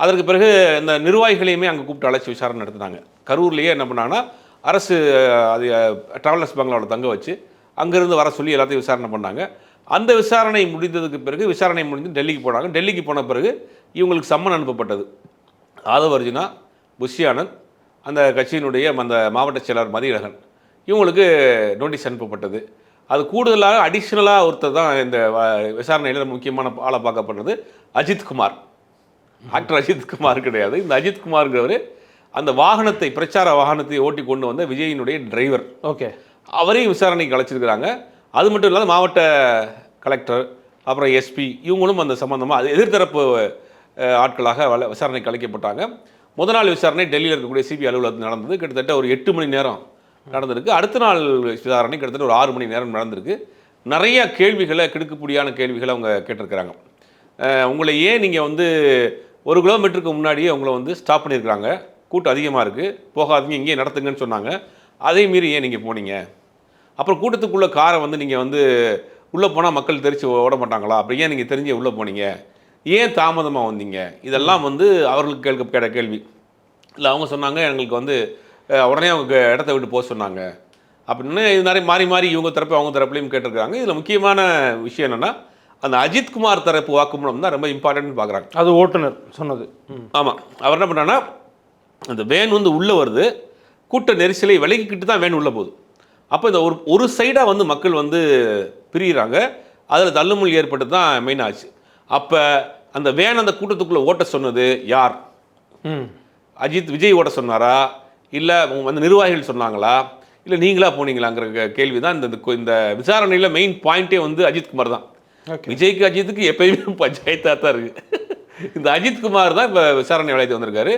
அதற்கு பிறகு இந்த நிர்வாகிகளையுமே அங்கே கூப்பிட்டு அழைச்சி விசாரணை நடத்தினாங்க. கரூர்லேயே என்ன பண்ணாங்கன்னா, அரசு அது டிராவலர்ஸ் பங்களாவில் தங்க வச்சு அங்கேருந்து வர சொல்லி எல்லாத்தையும் விசாரணை பண்ணாங்க. அந்த விசாரணை முடிந்ததுக்கு பிறகு விசாரணை முடிஞ்சு டெல்லிக்கு போனாங்க. டெல்லிக்கு போன பிறகு இவங்களுக்கு சம்மன் அனுப்பப்பட்டது. ஆதவ் அர்ஜுனா, புஷி ஆனந்த், அந்த கட்சியினுடைய அந்த மாவட்ட செயலாளர் மதியழகன், இவங்களுக்கு நோட்டீஸ் அனுப்பப்பட்டது. அது கூடுதலாக அடிஷ்னலாக ஒருத்தர் தான் இந்த விசாரணையில் முக்கியமான ஆளை பார்க்கப்படுறது அஜித்குமார். ஆக்டர் அஜித்குமார் கிடையாது. இந்த அஜித்குமார்ங்கிறவர் அந்த வாகனத்தை, பிரச்சார வாகனத்தை ஓட்டி கொண்டு வந்த விஜயினுடைய டிரைவர். ஓகே. அவரையும் விசாரணைக்கு அழைச்சிருக்கிறாங்க. அது மட்டும் இல்லாத மாவட்ட கலெக்டர், அப்புறம் எஸ்பி, இவங்களும் அந்த சம்பந்தமாக எதிர்த்தரப்பு ஆட்களாக விசாரணைக்கு அழைக்கப்பட்டாங்க. முதல் நாள் விசாரணை டெல்லியில் இருக்கக்கூடிய சிபிஐ அலுவலகத்தில் நடந்தது. கிட்டத்தட்ட ஒரு 8 மணி நேரம் நடந்திருக்கு. அடுத்த நாள் விசாரணை கிட்டத்தட்ட ஒரு 6 மணி நேரம் நடந்திருக்கு. நிறைய கேள்விகளை, கிடுக்குப்பிடியான கேள்விகளை அவங்க கேட்டிருக்கிறாங்க. உங்களை ஏன் நீங்கள் வந்து 1 கிலோமீட்டருக்கு முன்னாடியே உங்களை வந்து ஸ்டாப் பண்ணியிருக்கிறாங்க, கூட்டம் அதிகமாக இருக்குது, போகாதீங்க, இங்கேயே நடத்துங்கன்னு சொன்னாங்க, அதே மீறி ஏன் நீங்கள் போனீங்க? அப்புறம் கூட்டத்துக்குள்ளே காரை வந்து நீங்கள் வந்து உள்ளே போனால் மக்கள் தெரிச்சு ஓட மாட்டாங்களா, அப்படி ஏன் நீங்கள் தெரிஞ்சு உள்ளே போனீங்க, ஏன் தாமதமாக வந்தீங்க? இதெல்லாம் வந்து அவர்களுக்கு கேட்ட கேள்வி. இல்லை, அவங்க சொன்னாங்க எங்களுக்கு வந்து உடனே அவங்க இடத்த விட்டு போக சொன்னாங்க அப்படின்னு. இது நிறைய மாறி மாறி இவங்க தரப்பு அவங்க தரப்புலையும் கேட்டிருக்காங்க. இதில் முக்கியமான விஷயம் என்னென்னா, அந்த அஜித்குமார் தரப்பு வாக்குமூலம் தான் ரொம்ப இம்பார்ட்டன்ட்னு பார்க்குறாங்க. அது ஓட்டுநர் சொன்னது. ஆமாம். அவர் என்ன பண்ணான்னா, அந்த வேன் வந்து உள்ளே வருது, கூட்ட நெரிசலை விலகிக்கிட்டு தான் வேன் உள்ளே போகுது. அப்போ இந்த ஒரு சைடாக வந்து மக்கள் வந்து பிரிகிறாங்க. அதில் தள்ளுமுள் ஏற்பட்டு தான் மெயின் ஆச்சு. அப்போ அந்த வேன் அந்த கூட்டத்துக்குள்ளே ஓட்ட சொன்னது யார்? விஜய் ஓட்ட சொன்னாரா, இல்லை வந்து நிர்வாகிகள் சொன்னாங்களா, இல்லை நீங்களா போனீங்களாங்கிற கேள்வி தான் இந்த விசாரணையில் மெயின் பாயிண்ட்டே வந்து அஜித்குமார் தான். விஜய்க்கு அஜித்துக்கு எப்பயுமே பஞ்சாயத்தாக தான் இருக்குது. இந்த அஜித்குமார் தான் இப்போ விசாரணை வளையத்து வந்திருக்காரு.